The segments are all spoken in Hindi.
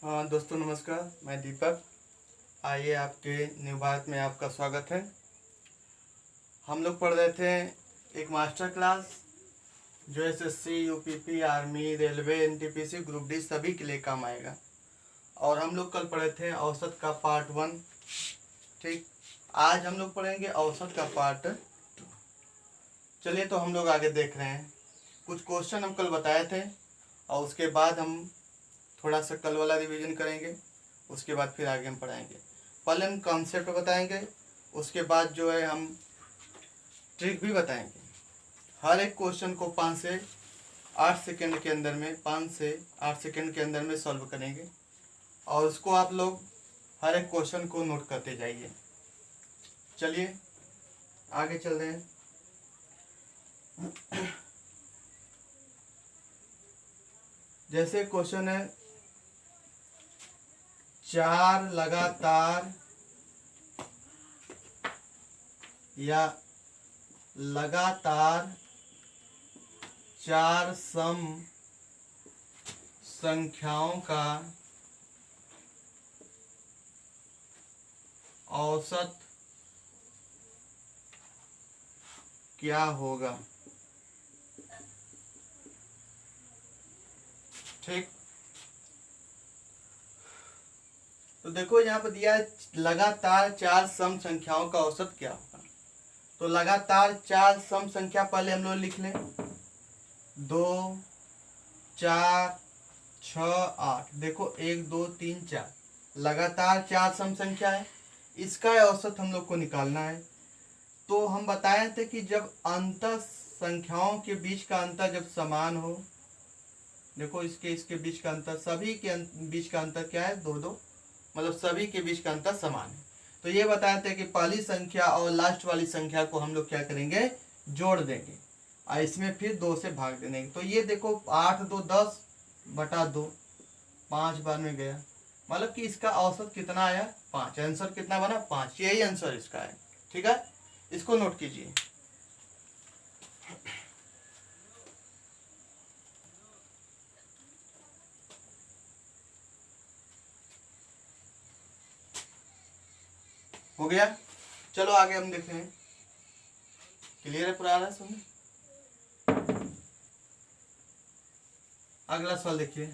हाँ दोस्तों नमस्कार, मैं दीपक। आइए आपके न्यू भारत में आपका स्वागत है। हम लोग पढ़ रहे थे एक मास्टर क्लास जो SSC, UPP, army, railway, NTPC, group D सभी के लिए काम आएगा। और हम लोग कल पढ़े थे औसत का पार्ट 1। ठीक, आज हम लोग पढ़ेंगे औसत का पार्ट 2। चलिए तो हम लोग आगे देख रहे हैं। कुछ क्वेश्चन हम कल बताए थे और उसके बाद हम थोड़ा सा कल वाला रिवीजन करेंगे। उसके बाद फिर आगे हम पढ़ाएंगे। पहले हम कॉन्सेप्ट बताएंगे, उसके बाद जो है हम ट्रिक भी बताएंगे। हर एक क्वेश्चन को 5 से 8 सेकंड के अंदर में 5 से 8 सेकंड के अंदर में सॉल्व करेंगे और उसको आप लोग हर एक क्वेश्चन को नोट करते जाइए। चलिए आगे चल रहे हैं। जैसे क्वेश्चन है 4 लगातार या लगातार 4 सम संख्याओं का औसत क्या होगा। ठीक, तो देखो यहाँ पर दिया है लगातार 4 सम संख्याओं का औसत क्या होगा। तो लगातार 4 सम संख्या पहले हम लोग लिख लें, 2, 4, 6, 8। देखो 1, 2, 3, 4 लगातार 4 सम संख्या है। इसका औसत हम लोग को निकालना है। तो हम बताए थे कि जब अंत संख्याओं के बीच का अंतर जब समान हो, देखो इसके बीच का अंतर, सभी के बीच का अंतर क्या है, 2, 2, मतलब सभी के बीच का अंतर समान है। तो ये बताए थे कि पहली संख्या और लास्ट वाली संख्या को हम लोग क्या करेंगे, जोड़ देंगे और इसमें फिर 2 से भाग देंगे। तो ये देखो 8, 2, 10 बटा 2, 5 बार में गया, मतलब कि इसका औसत कितना आया, 5। आंसर कितना बना, 5। यही आंसर इसका है। ठीक है, इसको नोट कीजिए। हो गया, चलो आगे हम देख रहे हैं। क्लियर है, पूरा आ रहा है समझ। अगला सवाल देखिए,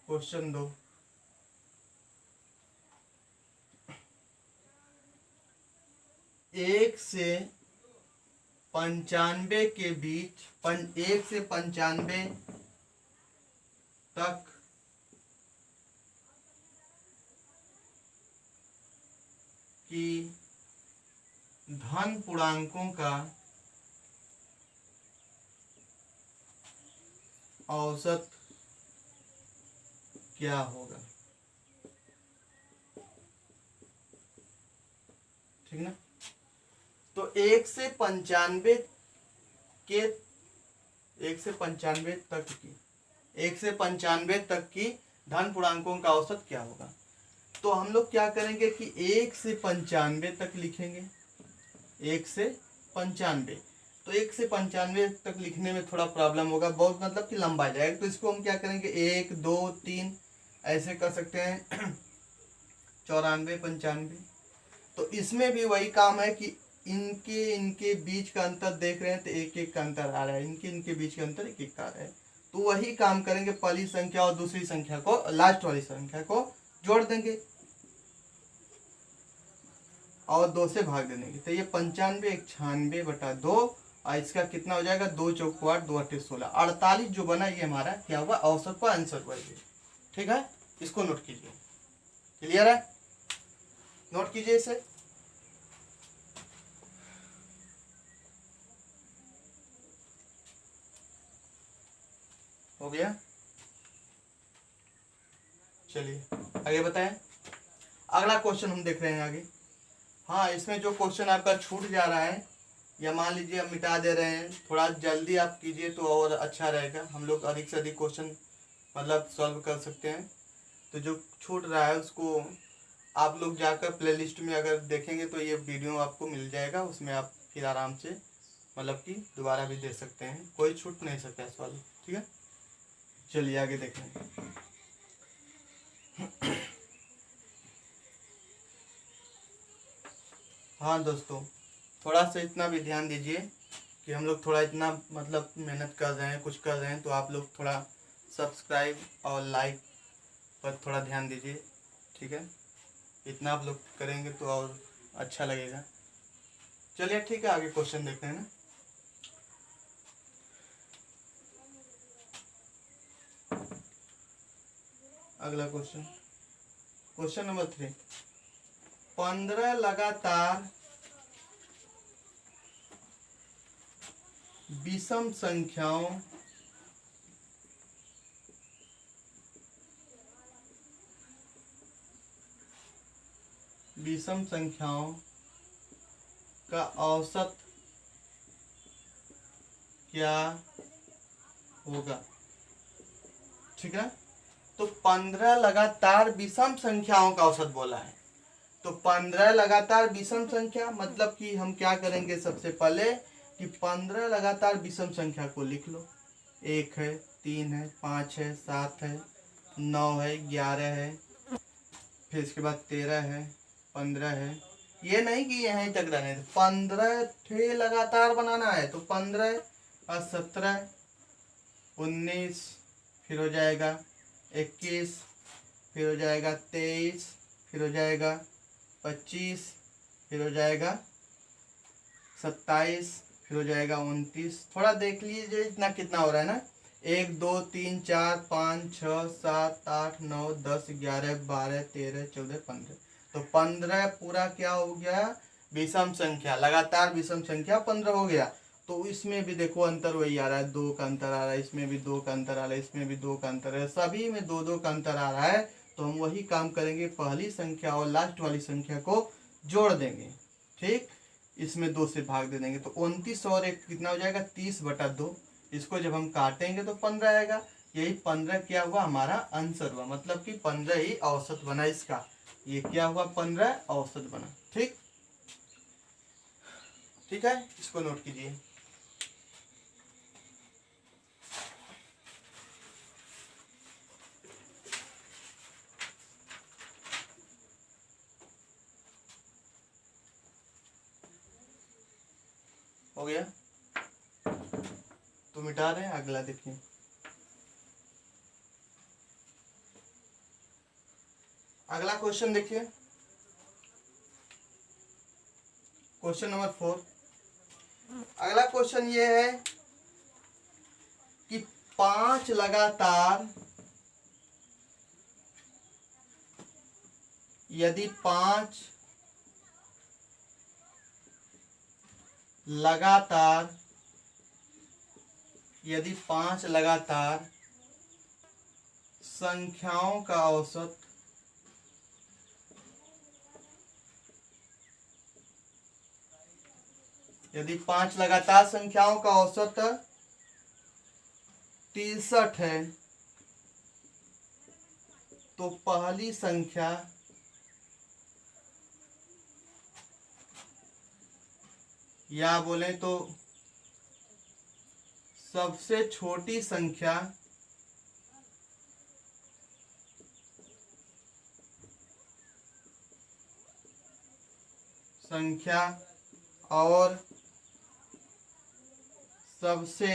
क्वेश्चन 2। 1 से 95 के बीच 1 से 95 तक की धन पूर्णांकों का औसत क्या होगा। ठीक ना, तो 1 से 95 के 1 से 95 तक की 1 से 95 तक की धन पूर्णांकों का औसत क्या होगा। तो हम लोग क्या करेंगे कि 1 से 95 तक लिखेंगे। 1 से 95, तो 1 से 95 तक लिखने में थोड़ा प्रॉब्लम होगा, बहुत मतलब कि लंबा जाएगा। तो इसको हम क्या करेंगे, 1, 2, 3 ऐसे कर सकते हैं 94, 95। तो इसमें भी वही काम है कि इनके बीच का अंतर देख रहे हैं तो 1, 1 का अंतर आ रहा है, इनके बीच का अंतर 1, 1 का आ रहा है। तो वही काम करेंगे, पहली संख्या और दूसरी संख्या को, लास्ट वाली संख्या को जोड़ देंगे और 2 से भाग देंगे। तो ये 95, 96 बटा 2 और इसका कितना हो जाएगा, 2 चौक 8, 2 8 16, 48 जो बना ये हमारा क्या हुआ, औसत का आंसर हुआ ये। ठीक है, इसको नोट कीजिए। क्लियर है, नोट कीजिए इसे। हो गया, चलिए आगे बताएं। अगला क्वेश्चन हम देख रहे हैं आगे। हाँ, इसमें जो क्वेश्चन आपका छूट जा रहा है या मान लीजिए हम मिटा दे रहे हैं, थोड़ा जल्दी आप कीजिए तो और अच्छा रहेगा। हम लोग अधिक से अधिक क्वेश्चन मतलब सॉल्व कर सकते हैं। तो जो छूट रहा है उसको आप लोग जाकर प्लेलिस्ट में अगर देखेंगे तो ये वीडियो आपको मिल जाएगा, उसमें आप फिर आराम से मतलब कि दोबारा भी दे सकते हैं, कोई छूट नहीं सकता है सवाल। ठीक है, चलिए आगे देखें। हाँ दोस्तों, थोड़ा सा इतना भी ध्यान दीजिए कि हम लोग थोड़ा इतना मतलब मेहनत कर रहे हैं, कुछ कर रहे हैं, तो आप लोग थोड़ा सब्सक्राइब और लाइक पर थोड़ा ध्यान दीजिए, ठीक है। इतना आप लोग करेंगे तो और अच्छा लगेगा। चलिए ठीक है, आगे क्वेश्चन देखते हैं ना। अगला क्वेश्चन, क्वेश्चन नंबर 3। 15 लगातार विषम संख्याओं का औसत क्या होगा, ठीक है। तो 15 लगातार विषम संख्याओं का औसत बोला है। तो 15 लगातार विषम संख्या मतलब कि हम क्या करेंगे, सबसे पहले कि 15 लगातार विषम संख्या को लिख लो। 1 है, 3 है, 5 है, 7 है, 9 है, 11 है, फिर इसके बाद 13 है, 15 है। ये नहीं कि यहीं तक रहने, 15 थे लगातार बनाना है। तो 15 और 17, 19, फिर हो जाएगा 21, फिर हो जाएगा 23, फिर हो जाएगा 25, फिर हो जाएगा 27, फिर हो जाएगा 29। थोड़ा देख लीजिए इतना कितना हो रहा है ना। 1 2 3 4 5 6 7 8 9 10 11 12 13 14 15। तो 15 पूरा क्या हो गया, विषम संख्या, लगातार विषम संख्या 15 हो गया। तो इसमें भी देखो अंतर वही आ रहा है, 2 का अंतर आ रहा है, इसमें भी 2 का अंतर आ रहा है, इसमें भी 2 का अंतर है, सभी में 2 2 का अंतर आ रहा है। तो हम वही काम करेंगे, पहली संख्या और लास्ट वाली संख्या को जोड़ देंगे, ठीक। इसमें 2 से भाग दे देंगे। तो 29 और 1 कितना हो जाएगा, 30/2। इसको जब हम काटेंगे तो 15 आएगा। यही 15 क्या हुआ, हमारा आंसर हुआ, मतलब कि 15 ही औसत बना इसका। ये क्या हुआ, 15 औसत बना, ठीक। ठीक है, इसको नोट कीजिए। हो गया, तो मिटा रहे हैं। अगला देखिए, अगला क्वेश्चन देखिए, क्वेश्चन नंबर 4। अगला क्वेश्चन ये है कि 5 लगातार, यदि 5 लगातार संख्याओं का औसत यदि 5 लगातार संख्याओं का औसत 63 है, तो पहली संख्या या बोले तो सबसे छोटी संख्या और सबसे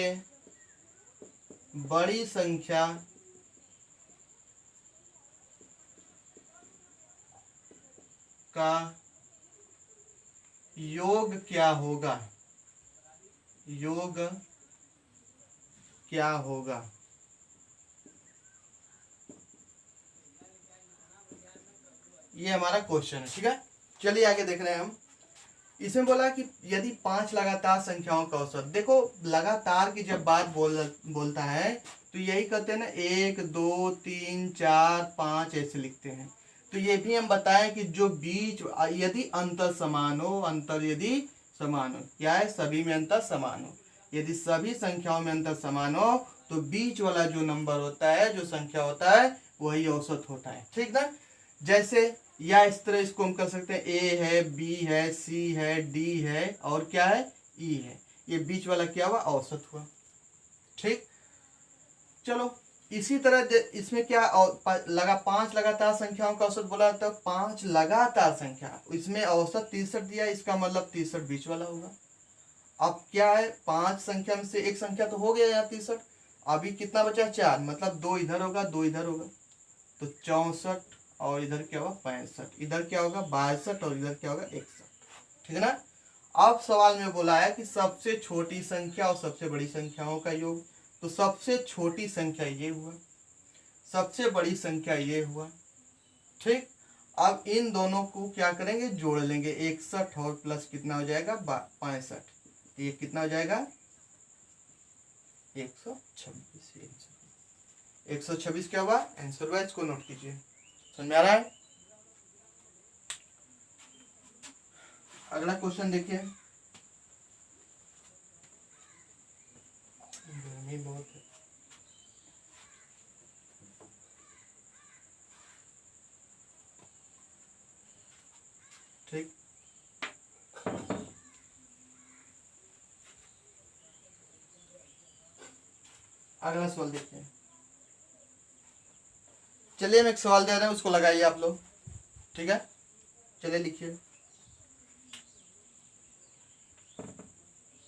बड़ी संख्या का योग क्या होगा, ये हमारा क्वेश्चन है, ठीक है। चलिए आगे देख रहे हैं हम। इसमें बोला कि यदि 5 लगातार संख्याओं का औसत, देखो लगातार की जब बात बोलता है तो यही कहते हैं ना, 1 2 3 4 5 ऐसे लिखते हैं। तो ये भी हम बताएं कि जो बीच, यदि अंतर समान हो, क्या है, सभी में अंतर समान हो। यदि सभी संख्याओं में अंतर समान हो तो बीच वाला जो नंबर होता है, जो संख्या होता है, वही औसत होता है, ठीक ना। जैसे या इस तरह इसको हम कर सकते हैं, ए है, बी है, सी है, डी है, और क्या है, ई है। ये बीच वाला क्या हुआ, औसत हुआ, ठीक। चलो इसी तरह इसमें क्या लगा 5 लगातार संख्याओं का औसत बोला, तो 5 लगातार संख्या, इसमें औसत 63 दिया, इसका मतलब 63 बीच वाला होगा। अब क्या है, 5 संख्या में से एक संख्या तो हो गया यहाँ 63, अभी कितना बचा, 4, मतलब 2 इधर होगा 2 इधर होगा, तो 64, और इधर क्या होगा 65, इधर क्या होगा 62, और इधर क्या होगा 61, ठीक है ना। अब सवाल में बोला है कि सबसे छोटी संख्या और सबसे बड़ी संख्याओं का योग, तो सबसे छोटी संख्या ये हुआ, सबसे बड़ी संख्या ये हुआ, ठीक। अब इन दोनों को क्या करेंगे, जोड़ लेंगे, 61 और प्लस कितना हो जाएगा 65, तो ये कितना हो जाएगा 126, 126 क्या हुआ आंसर हुआ। इसको नोट कीजिए, समझ में आ रहा है। अगला क्वेश्चन देखिए, गर्मी बहुत है। ठीक, अगला सवाल देखते हैं। चलिए हम एक सवाल दे रहे हैं, उसको लगाइए आप लोग, ठीक है। चलिए लिखिए,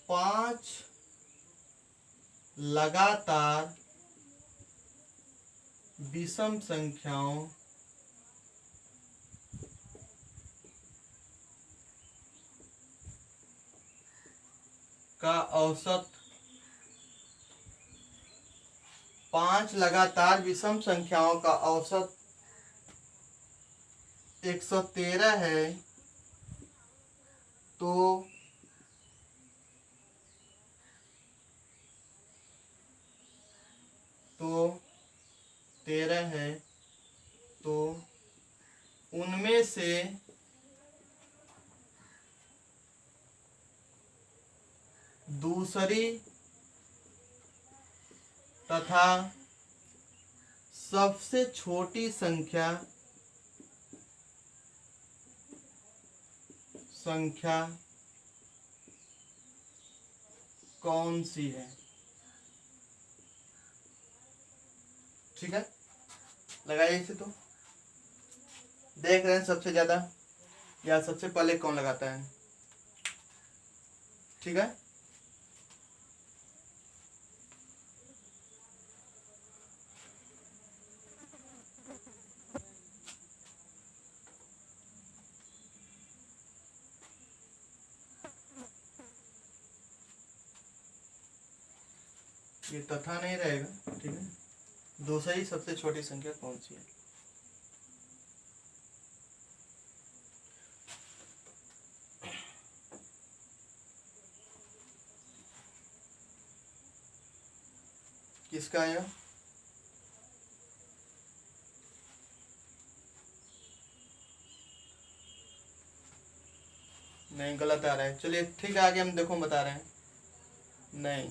5 लगातार विषम संख्याओं का औसत, 5 लगातार विषम संख्याओं का औसत 113 है, तो 13 है, तो उनमें से दूसरी तथा सबसे छोटी संख्या कौन सी है, ठीक है। लगाइए इसे, तो देख रहे हैं सबसे ज्यादा या सबसे पहले कौन लगाता है, ठीक है। ये तथा नहीं रहेगा, ठीक है। दूसरी सबसे छोटी संख्या कौन सी है, किसका है, नहीं गलत आ रहा है। चलिए ठीक है, आगे हम देखो बता रहे हैं, नहीं,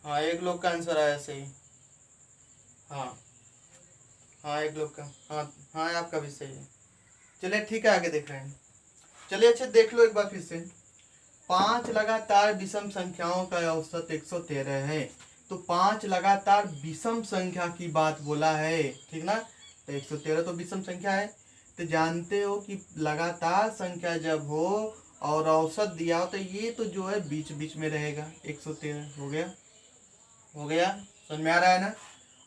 हाँ एक लोग का आंसर आया सही, हाँ हाँ एक लोग का, हाँ हाँ आपका भी सही है। चलिए ठीक है, आगे देख रहे हैं। चलिए अच्छा देख लो एक बार फिर से, 5 लगातार विषम संख्याओं का औसत 113 है, तो 5 लगातार विषम संख्या की बात बोला है, ठीक ना। तो 113 तो विषम संख्या है, तो जानते हो कि लगातार संख्या जब हो और औसत दिया हो, तो ये तो जो है बीच बीच में रहेगा। 113 हो गया, हो गया, समझ में आ रहा है ना।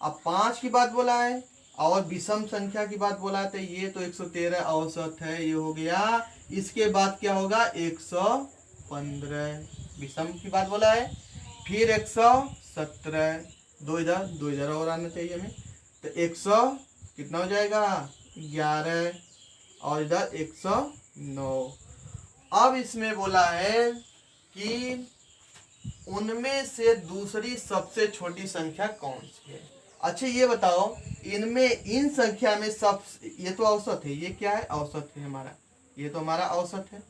अब 5 की बात बोला है और विषम संख्या की बात बोला है, तो ये तो 113 औसत है, ये हो गया। इसके बाद क्या होगा 115, विषम की बात बोला है, फिर 117, दो इधर और आना चाहिए हमें, तो 100 कितना हो जाएगा 11, और इधर 109। अब इसमें बोला है कि उनमें से दूसरी सबसे छोटी संख्या कौन सी है। अच्छा ये बताओ, इनमें इन संख्या में सब, ये तो औसत है, ये क्या है औसत है हमारा, ये तो हमारा औसत है।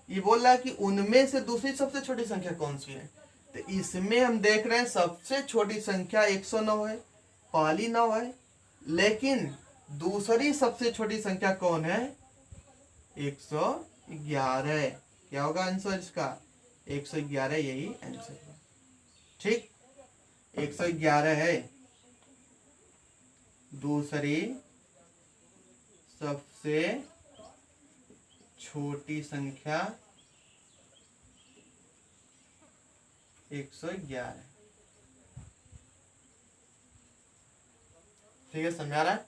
ये बोल रहा है कि उनमें से दूसरी सबसे छोटी संख्या कौन सी है, तो इसमें हम देख रहे हैं सबसे छोटी संख्या 109 है, पहली 9 है, लेकिन दूसरी सबसे छोटी संख्या कौन है 111। क्या होगा आंसर इसका 111, यही आंसर है, ठीक। 111 है। दूसरी सबसे छोटी संख्या 111। ठीक है, समझा रहा है?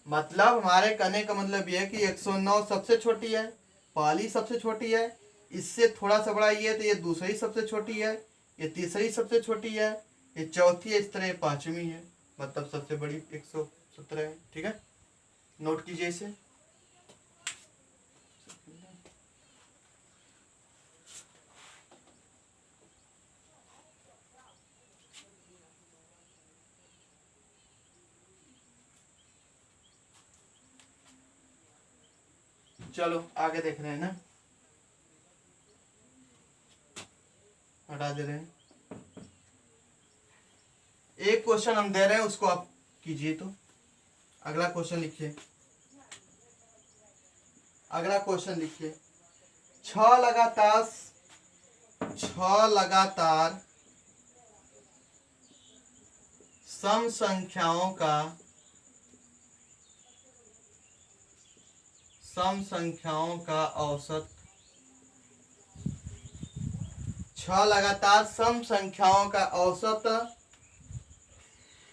मतलब हमारे कहने का मतलब ये है कि 109 सबसे छोटी है, पहली सबसे छोटी है, इससे थोड़ा सा बड़ा ये है तो ये दूसरी सबसे छोटी है, ये तीसरी सबसे छोटी है, ये चौथी है, इस तरह ये पांचवी है, मतलब सबसे बड़ी 117 है। ठीक है, नोट कीजिए इसे। चलो आगे देख रहे हैं ना, हटा दे रहे हैं। एक क्वेश्चन हम दे रहे हैं, उसको आप कीजिए। तो अगला क्वेश्चन लिखिए, अगला क्वेश्चन लिखिए। छह लगातार सम संख्याओं का औसत, 6 लगातार सम संख्याओं का औसत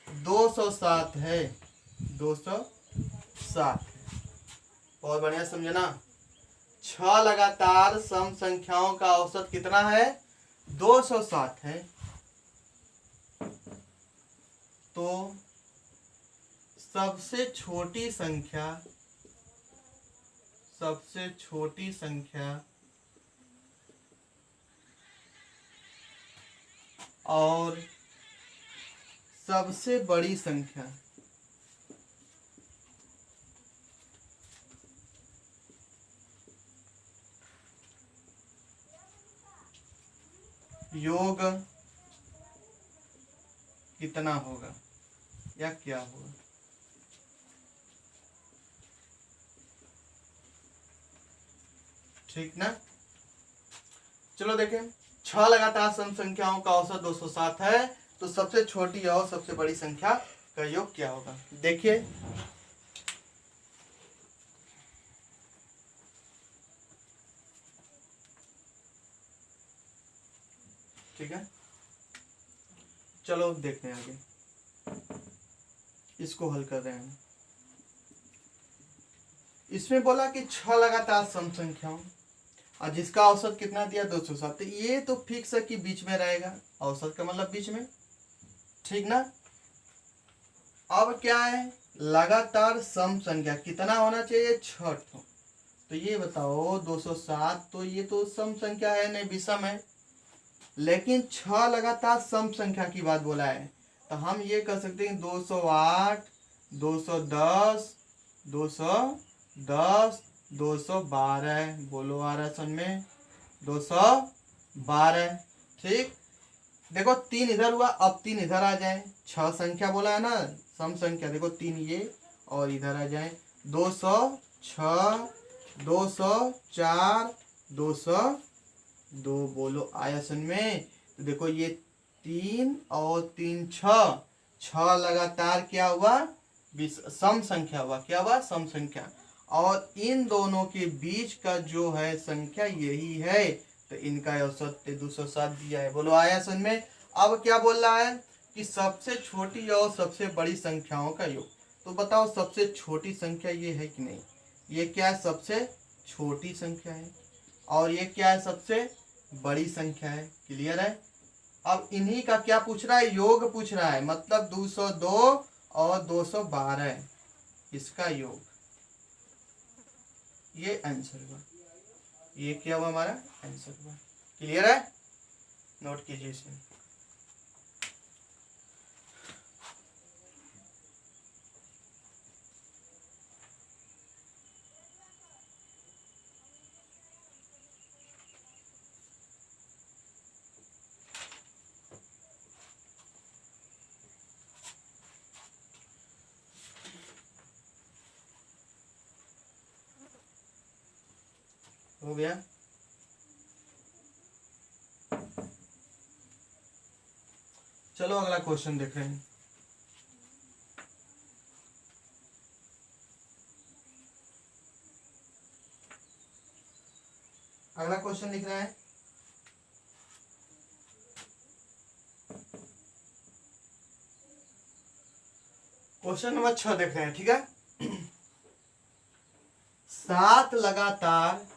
207 है। 207, बहुत बढ़िया, समझे ना? 6 लगातार सम संख्याओं का औसत कितना है? 207 है। तो सबसे छोटी संख्या और सबसे बड़ी संख्या योग कितना होगा या क्या होगा? ठीक ना? चलो देखें, 6 लगातार सम संख्याओं का औसत 207 है, तो सबसे छोटी और सबसे बड़ी संख्या का योग क्या होगा? देखिए, ठीक है, चलो देखते हैं आगे, इसको हल कर रहे हैं। इसमें बोला कि 6 लगातार सम संख्याओं और जिसका औसत कितना दिया? 207। तो ये तो फिक्स है कि बीच में रहेगा, औसत का मतलब बीच में, ठीक ना? अब क्या है? लगातार सम संख्या कितना होना चाहिए? 6 ठो। तो ये बताओ 207, तो ये तो सम संख्या है नहीं, विषम है, लेकिन 6 लगातार सम संख्या की बात बोला है, तो हम ये कर सकते हैं 208, 210, 210, 212। बोलो आ रहा है सन में? 212। ठीक, देखो 3 इधर हुआ, अब 3 इधर आ जाए, 6 संख्या बोला है ना सम संख्या, देखो 3 ये और इधर आ जाए, 206, 204, 202। बोलो आया सन में? तो देखो ये 3 और 3 6, 6 लगातार क्या हुआ? सम संख्या हुआ। क्या हुआ? सम संख्या। और इन दोनों के बीच का जो है संख्या यही है, तो इनका औसत 207 दिया है। बोलो आया सन में? अब क्या बोल रहा है कि सबसे छोटी और सबसे बड़ी संख्याओं का योग। तो बताओ सबसे छोटी संख्या ये है कि नहीं? ये क्या है? सबसे छोटी संख्या है। और ये क्या है? सबसे बड़ी संख्या है। क्लियर है? अब इन्हीं का क्या पूछ रहा है? योग पूछ रहा है, मतलब 202 और 212, इसका योग। ये आंसर हुआ, ये क्या हुआ? हमारा आंसर हुआ। क्लियर है? नोट कीजिए इसे। हो गया? चलो अगला क्वेश्चन देख रहे हैं। अगला क्वेश्चन लिख रहे हैं, क्वेश्चन नंबर 6 देख रहे हैं, ठीक है। सात लगातार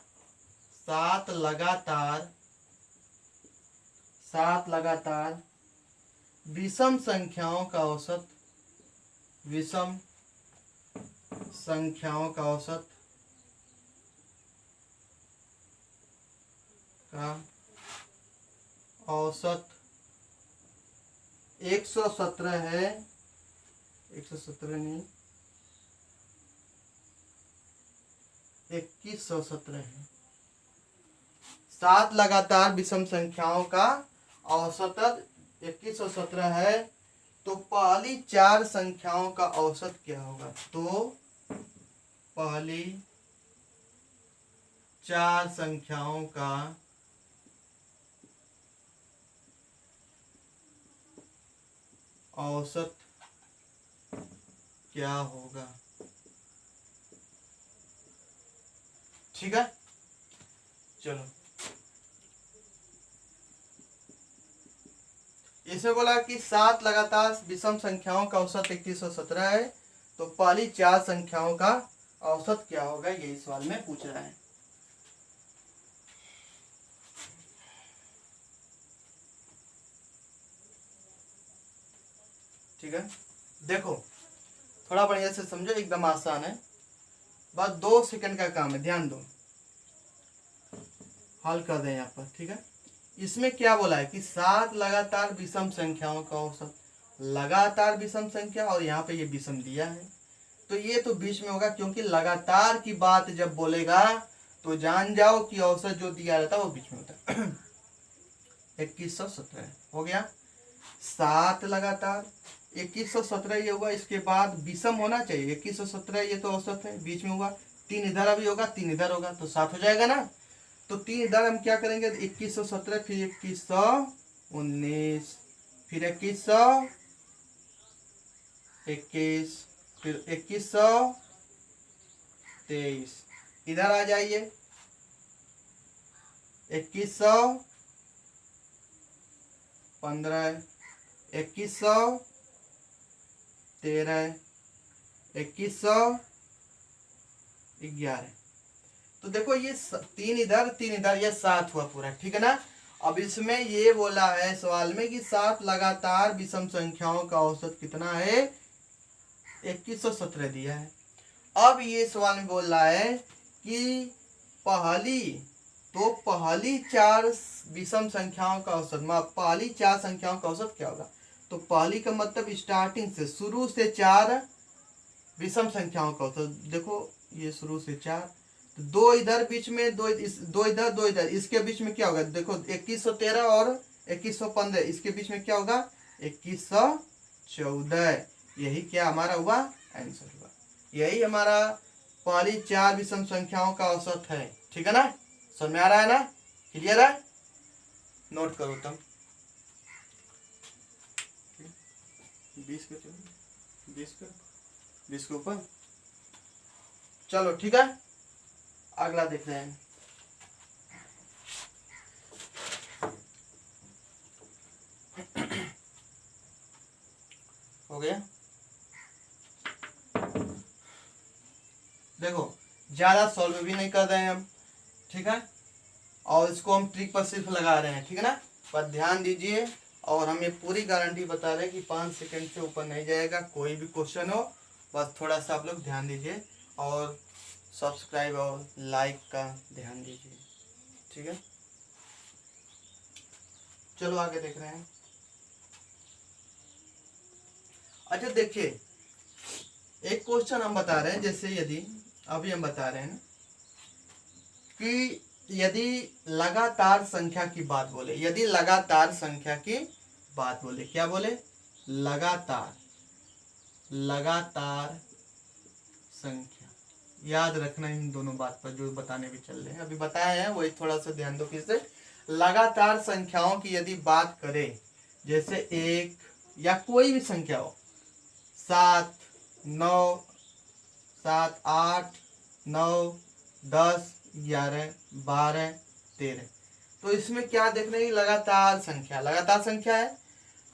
विषम संख्याओं का औसत औसत 117 है, 117 नहीं 2117 है। सात लगातार विषम संख्याओं का औसत 2117 है, तो पहली चार संख्याओं का औसत क्या होगा? तो पहली चार संख्याओं का औसत क्या होगा? ठीक है, चलो इसमें बोला कि सात लगातार विषम संख्याओं का औसत 2117 है, तो पहली चार संख्याओं का औसत क्या होगा, ये सवाल में पूछ रहा है। ठीक है, देखो थोड़ा बढ़िया से समझो, एकदम आसान है, बस 2 सेकंड का काम है, ध्यान दो, हल कर दें यहाँ पर। ठीक है, इसमें क्या बोला है कि सात लगातार विषम संख्याओं का औसत, लगातार विषम संख्या, और यहाँ पे ये विषम दिया है, तो ये तो बीच में होगा, क्योंकि लगातार की बात जब बोलेगा तो जान जाओ कि औसत जो दिया रहता है वो बीच में होता है। 2117 हो गया, सात लगातार 2117 ये हुआ, इसके बाद विषम होना चाहिए, 2117 ये तो औसत है, बीच में हुआ, 3 इधर अभी होगा, 3 इधर होगा, तो 7 हो जाएगा ना। तो 3 इधर हम क्या करेंगे, 2117 फिर 2119 फिर 2121 फिर 2123, इधर आ जाइए 2115 2113 2111, तो देखो ये 3 इधर 3 इधर, ये 7 हुआ पूरा। ठीक है ना। अब इसमें ये बोला है सवाल में कि 7 लगातार विषम संख्याओं का औसत कितना है, 2117 दिया है। अब ये सवाल में बोल रहा है कि पहली चार विषम संख्याओं का औसत, पहली चार संख्याओं का औसत क्या होगा? तो पहली का मतलब स्टार्टिंग से, शुरू से 4 विषम संख्याओं का औसत। देखो ये शुरू से 4, तो 2 इधर बीच में, 2 इधर 2 इधर, इसके बीच में क्या होगा? देखो 2113 और 2115, इसके बीच में क्या होगा? 2114। यही क्या हमारा हुआ आंसर हुआ, यही हमारा पहली चार विषम संख्याओं का औसत है। ठीक है ना, समझ में आ रहा है ना, क्लियर है? नोट करो तुम 20 के ऊपर, चलो ठीक है, अगला देख रहे हैं। हो गया, देखो ज्यादा सॉल्व भी नहीं कर रहे हैं हम, ठीक है, और इसको हम ट्रिक पर सिर्फ लगा रहे हैं। ठीक है ना, पर ध्यान दीजिए, और हम ये पूरी गारंटी बता रहे हैं कि 5 सेकंड से ऊपर नहीं जाएगा, कोई भी क्वेश्चन हो, बस थोड़ा सा आप लोग ध्यान दीजिए और सब्सक्राइब और लाइक का ध्यान दीजिए। ठीक है, चलो आगे देख रहे हैं। अच्छा देखिए, एक क्वेश्चन हम बता रहे हैं, जैसे यदि अभी हम बता रहे हैं ना कि यदि लगातार संख्या की बात बोले, यदि लगातार संख्या की बात बोले, क्या बोले? लगातार संख्या, याद रखना इन दोनों बात पर जो बताने भी चल रहे हैं, अभी बताए हैं वही थोड़ा सा ध्यान दो फिर से। लगातार संख्याओं की यदि बात करें, जैसे 1 या कोई भी संख्या हो, 7, 9, 7, 8, 9, 10, 11, 12, 13। तो इसमें क्या देखने की लगातार संख्या है।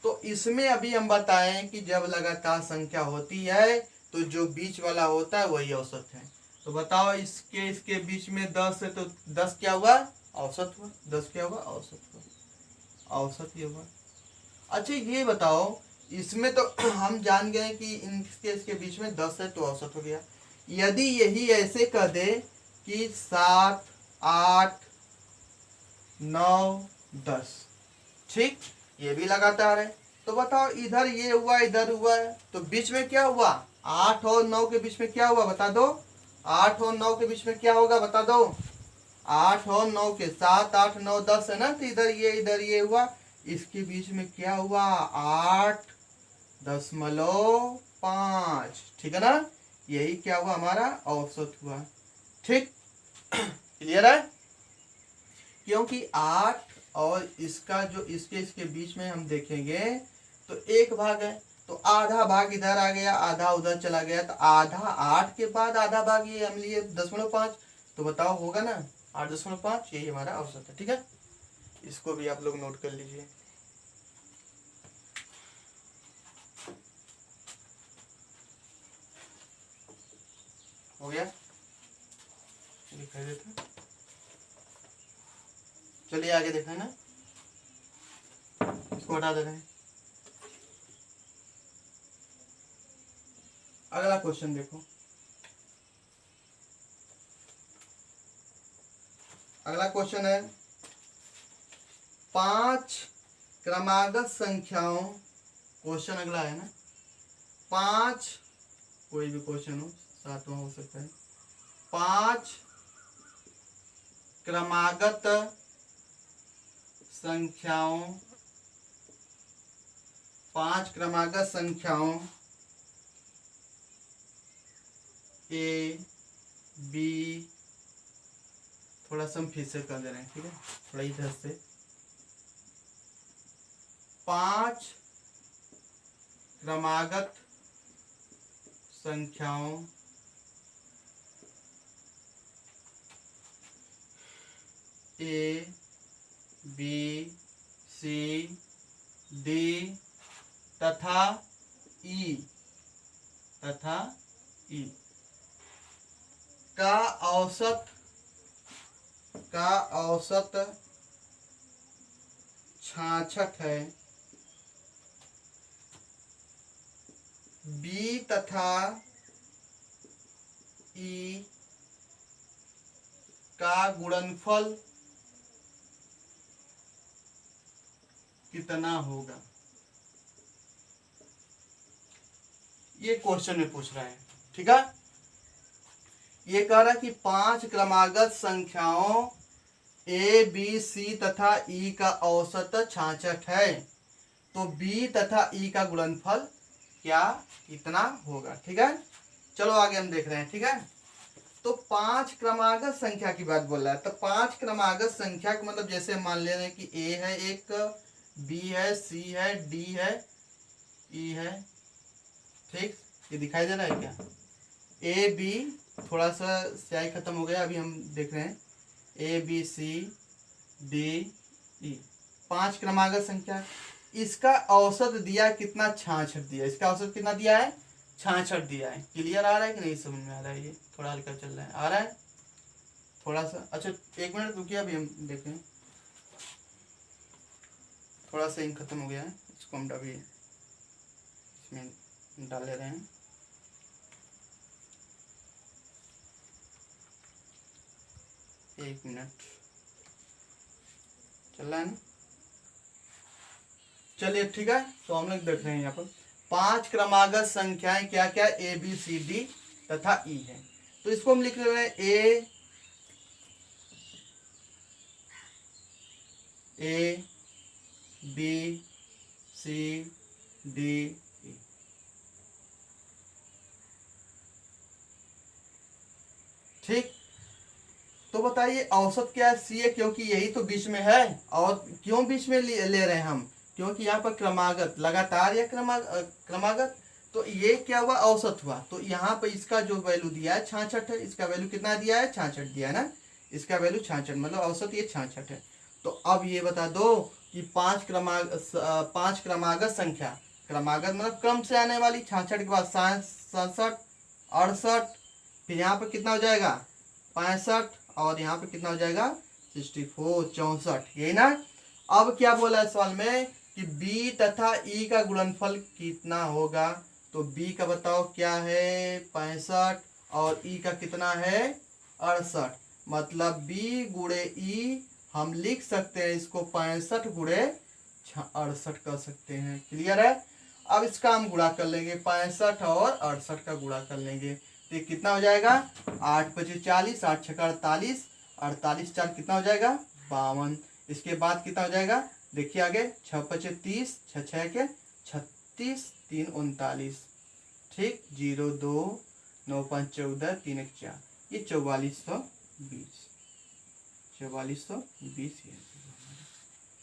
तो इसमें अभी हम बताएं कि जब लगातार संख्या होती है तो जो बीच वाला होता है वही औसत है। तो बताओ, इसके बीच में 10 है तो 10 क्या हुआ? औसत हुआ। 10 क्या हुआ? औसत हुआ। औसत ये हुआ। अच्छा ये बताओ, इसमें तो हम जान गए कि इसके बीच में 10 है तो औसत हो गया। यदि यही ऐसे कह दे कि 7, 8, 9, 10, ठीक, ये भी लगातार है। तो बताओ, इधर ये हुआ, इधर हुआ है, तो बीच में क्या हुआ? 8 और 9 के बीच में क्या हुआ बता दो? 8 और 9 के बीच में क्या होगा बता दो? 8 और 9 के, 7, 8, 9, 10 है ना, तो इधर ये हुआ। इसके बीच में क्या हुआ? 8.5, ठीक है ना? यही क्या हुआ? हमारा औसत हुआ। ठीक, क्लियर है? क्योंकि 8 और इसका जो इसके बीच में हम देखेंगे तो एक भाग है, तो आधा भाग इधर आ गया, आधा उधर चला गया, तो आधा 8 के बाद आधा भाग ये हम लिए 0.5। तो बताओ होगा ना 8.5, यही हमारा औसत है। ठीक है, इसको भी आप लोग नोट कर लीजिए। हो गया? दिखाई देता? चलिए आगे देखा है ना, इसको हटा दे रहे हैं। अगला क्वेश्चन देखो। अगला क्वेश्चन है 5 क्रमागत संख्याओं, क्वेश्चन अगला है ना, 5, कोई भी क्वेश्चन हो, 7वां हो सकता है। 5 क्रमागत संख्याओं, 5 क्रमागत संख्याओं ए बी, थोड़ा सा हम फिर से कर दे रहे हैं, ठीक है, थोड़ा इधर से। 5 क्रमागत संख्याओं ए बी सी डी तथा ई का औसत 66 है। बी तथा ई का गुणनफल कितना होगा? ये क्वेश्चन में पूछ रहा है। ठीक है, ये कह रहा है कि 5 क्रमागत संख्याओं ए बी सी तथा ई का औसत 66 है, तो बी तथा ई का गुणनफल क्या कितना होगा? ठीक है, चलो आगे हम देख रहे हैं। ठीक है, तो 5 क्रमागत संख्या की बात बोल रहा है। तो 5 क्रमागत संख्या का मतलब जैसे मान ले रहे हैं कि ए है एक, बी है, सी है, डी है, ई है। ठीक, ये दिखाई दे रहा है क्या? ए बी, थोड़ा सा स्याही खत्म हो गया, अभी हम देख रहे हैं A B C D E, 5 क्रमागत संख्या। इसका औसत दिया कितना? 66 दिया। इसका औसत कितना दिया है? 66 दिया है। क्लियर आ रहा है कि नहीं समझ में आ रहा है? ये थोड़ा हल्का चल रहा है, आ रहा है थोड़ा सा? अच्छा 1 मिनट रुकिए, अभी हम देखें। थोड़ा सा इंक खत्म हो गया है, इसको हम अभी इसमें डाल ले रहे हैं। एक मिनट चल रहा है ना? चलिए ठीक है, तो हम लोग देख रहे हैं यहाँ पर 5 क्रमागत संख्याएं क्या क्या? ए बी सी डी तथा ई है। तो इसको हम लिख रहे हैं A B C D E. ठीक, तो बताइए औसत क्या है? सी है, क्योंकि यही तो बीच में है। और क्यों बीच में ले रहे हैं हम? क्योंकि यहाँ पर क्रमागत लगातार या क्रमागत, तो ये क्या हुआ, औसत हुआ। तो यहाँ पर इसका जो वैल्यू दिया है 66 है, इसका वैल्यू कितना दिया है, 66 दिया है ना, इसका वैल्यू 66 मतलब औसत ये 66 है। तो अब ये बता दो कि पांच क्रमागत संख्या, क्रमागत मतलब क्रम से आने वाली, 66 के बाद 67, 68, फिर यहाँ पर कितना हो जाएगा 65, और यहाँ पे कितना हो जाएगा 64, 64, यही ना। अब क्या बोला है सवाल में कि b तथा e का गुणनफल कितना होगा। तो b का बताओ क्या है 65 और e का कितना है 68, मतलब b गुणे e हम लिख सकते हैं इसको 65 गुणे 68 कर सकते हैं। क्लियर है। अब इसका हम गुणा कर लेंगे, 65 और 68 का गुणा कर लेंगे, तो ये कितना हो जाएगा 8 × 5 = 40, 8 × 6 = 48, 48 4 कितना हो जाएगा 52। इसके बाद कितना हो जाएगा, देखिए आगे 6 × 5 = 30, 6 × 6 = 36, 3 × 39, ठीक 0 2 9 5 14, 3 1 4, ये 4420, 4420 ये,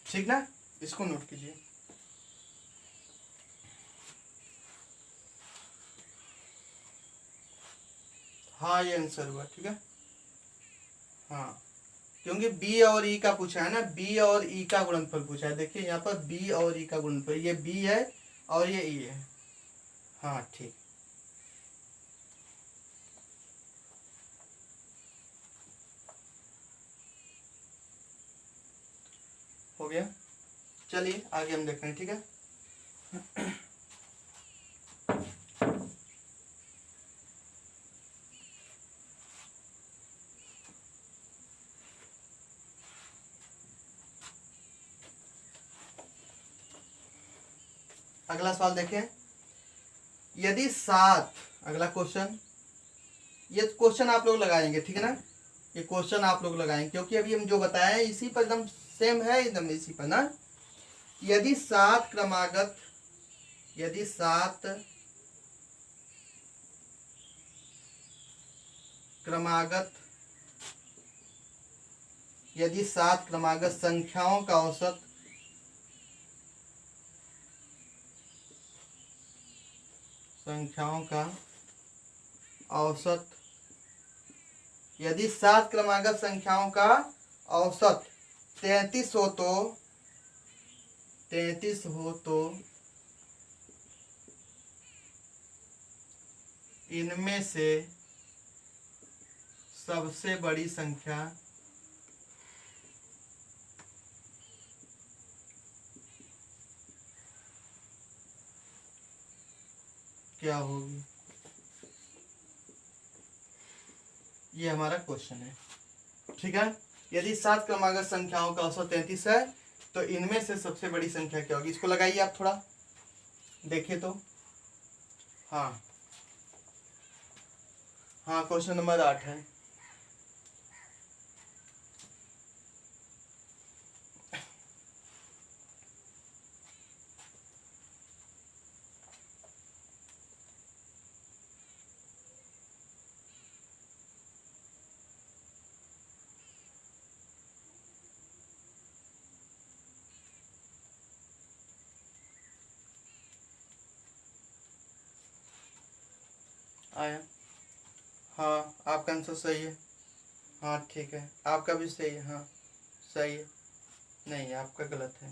ठीक ना, इसको नोट कीजिए। हाँ ये आंसर हुआ, ठीक है। हाँ क्योंकि b और e का पूछा है ना, b और e का गुणनफल पूछा है। देखिए यहाँ पर b और e का गुणनफल, ये b है और ये e है। हाँ ठीक, हो गया। चलिए आगे हम देख रहे हैं, ठीक है। अगला सवाल देखें, यदि 7, अगला क्वेश्चन, ये क्वेश्चन आप लोग लगाएंगे, ठीक है ना, ये क्वेश्चन आप लोग लगाएंगे क्योंकि अभी हम जो बताए हैं इसी पर एकदम सेम है, एकदम इसी पर ना। यदि 7 क्रमागत, यदि 7 क्रमागत, यदि 7 क्रमागत संख्याओं का औसत, संख्याओं का औसत, यदि 7 क्रमागत संख्याओं का औसत 33 हो तो, 33 हो तो इनमें से सबसे बड़ी संख्या क्या होगी, ये हमारा क्वेश्चन है, ठीक है। यदि 7 क्रमागत संख्याओं का औसत 33 है तो इनमें से सबसे बड़ी संख्या क्या होगी, इसको लगाइए आप थोड़ा देखिए तो। हाँ हाँ क्वेश्चन नंबर 8 है। आया, हाँ आपका आंसर सही है। हाँ ठीक है, आपका भी सही है, हाँ सही है। नहीं आपका गलत है,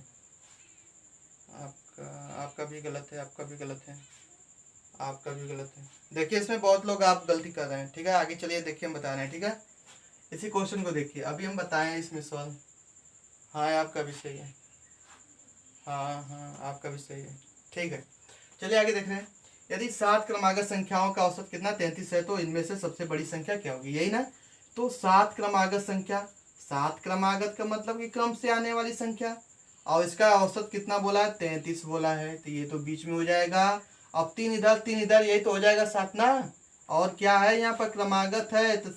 आपका भी गलत है, आपका भी गलत है, आपका भी गलत है। देखिए इसमें बहुत लोग आप गलती कर रहे हैं, ठीक है। आगे चलिए देखिए हम बता रहे हैं, ठीक है। इसी क्वेश्चन को देखिए, अभी हम बताए हैं इसमें सवाल। हाँ आपका भी सही है, हाँ हाँ आपका भी सही है, ठीक है। चलिए आगे देख रहे हैं, यदि 7 क्रमागत संख्याओं का औसत कितना 33 है तो इनमें से सबसे बड़ी संख्या क्या होगी, यही ना। तो 7 क्रमागत संख्या, 7 क्रमागत का मतलब कि क्रम से आने वाली संख्या, और इसका औसत कितना बोला है 33 बोला है, तो ये तो बीच में हो जाएगा। अब 3 इधर 3 इधर, यही तो हो जाएगा 7 ना। और क्या है यहाँ पर क्रमागत है तो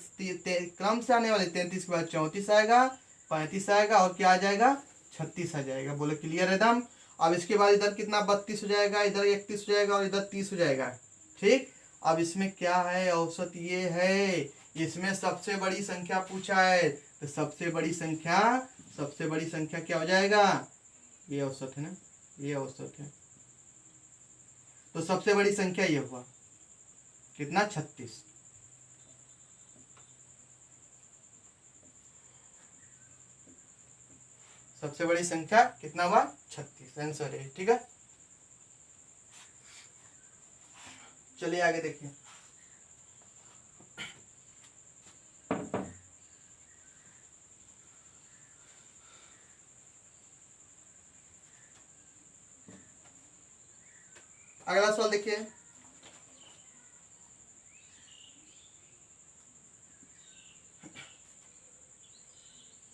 क्रम से आने वाले 33 के बाद 34 आएगा, 35 आएगा और क्या आ जाएगा 36 आ जाएगा। बोले क्लियर एकदम। अब इसके बाद इधर कितना 32 हो जाएगा, इधर 31 हो जाएगा और इधर 30 हो जाएगा, ठीक। अब इसमें क्या है औसत, ये है, इसमें सबसे बड़ी संख्या पूछा है, तो सबसे बड़ी संख्या क्या हो जाएगा, ये औसत है ना, ये औसत है। तो सबसे बड़ी संख्या ये हुआ कितना, 36। सबसे बड़ी संख्या कितना हुआ, 36, आंसर है। ठीक है, चलिए आगे देखिए। अगला सवाल देखिए।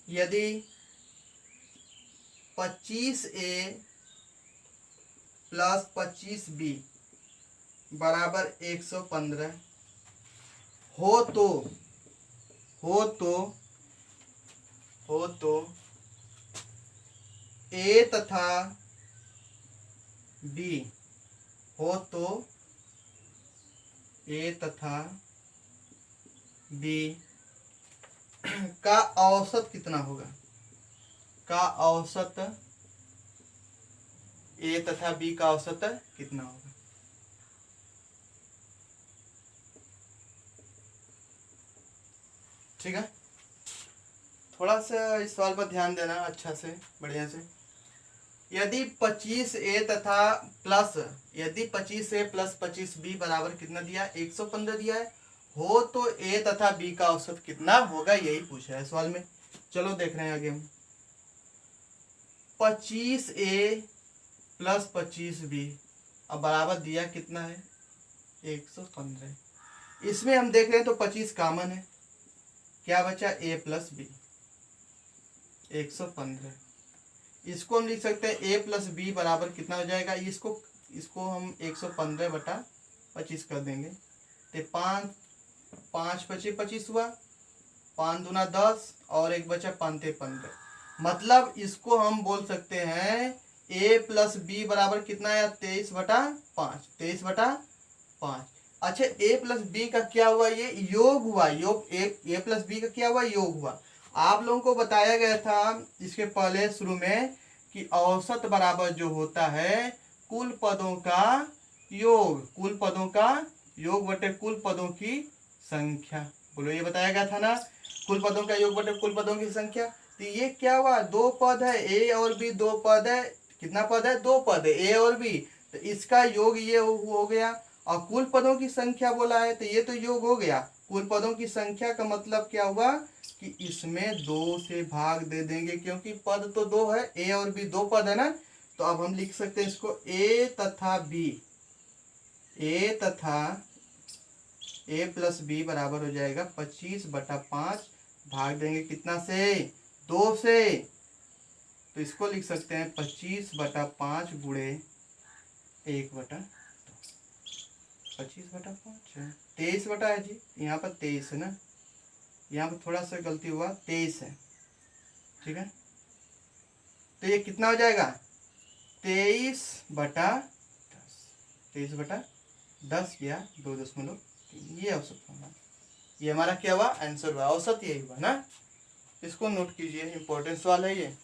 यदि 25A प्लस 25B बराबर 115 हो तो A तथा B हो तो A तथा B का औसत कितना होगा, का औसत A तथा B का औसत कितना होगा। ठीक है, थोड़ा सा इस सवाल पर ध्यान देना अच्छा से, बढ़िया से। यदि 25A तथा प्लस, यदि 25A प्लस 25B बराबर कितना दिया, 115 दिया है, हो तो A तथा B का औसत कितना होगा, यही पूछा है सवाल में। चलो देख रहे हैं आगे हम। 25A प्लस 25B अब बराबर दिया कितना है, 115। इसमें हम देख रहे हैं तो 25 कॉमन है, क्या बचा, A प्लस B 115। इसको हम लिख सकते हैं A प्लस B बराबर कितना हो जाएगा, इसको हम 115 बटा 25 कर देंगे तो 5 पचे 25 हुआ, 5 दूना 10 और एक बचा 5 ते 15। मतलब इसको हम बोल सकते हैं A प्लस B बराबर कितना है, 23 बटा 5, 23 बटा 5। अच्छा, A प्लस B का क्या हुआ, ये योग हुआ, योग A प्लस B का क्या हुआ, योग हुआ। आप लोगों को बताया गया था इसके पहले शुरू में कि औसत बराबर जो होता है कुल पदों का योग, कुल पदों का योग बटे कुल पदों की संख्या। बोलो, ये बताया गया था ना, कुल पदों का योग बटे कुल पदों की संख्या। तो ये क्या हुआ, दो पद है A और B, दो पद है, कितना पद है, दो पद है A और B, तो इसका योग ये हो गया। और कुल पदों की संख्या बोला है तो ये तो योग हो गया। कुल पदों की संख्या का मतलब क्या हुआ कि इसमें 2 से भाग दे देंगे, क्योंकि पद तो 2 है, A और B दो पद है ना। तो अब हम लिख सकते हैं इसको A तथा B, A तथा A प्लस B बराबर हो जाएगा 25 बटा 5, भाग देंगे कितना से, 2 से। तो इसको लिख सकते हैं 25 बटा 5 गुणे 1 बटा 25 बटा 5 है, 23 बटा है जी, यहाँ पर 23 है ना, यहाँ पर थोड़ा सा गलती हुआ, 23 है। ठीक है, तो ये कितना हो जाएगा, 23 बटा 10, 23 बटा 10 या 2.3, ये औसत होगा। ये हमारा क्या हुआ, आंसर हुआ, औसत यही हुआ ना। इसको नोट कीजिए, इंपॉर्टेंट सवाल है ये।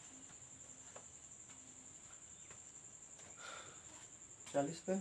40 पे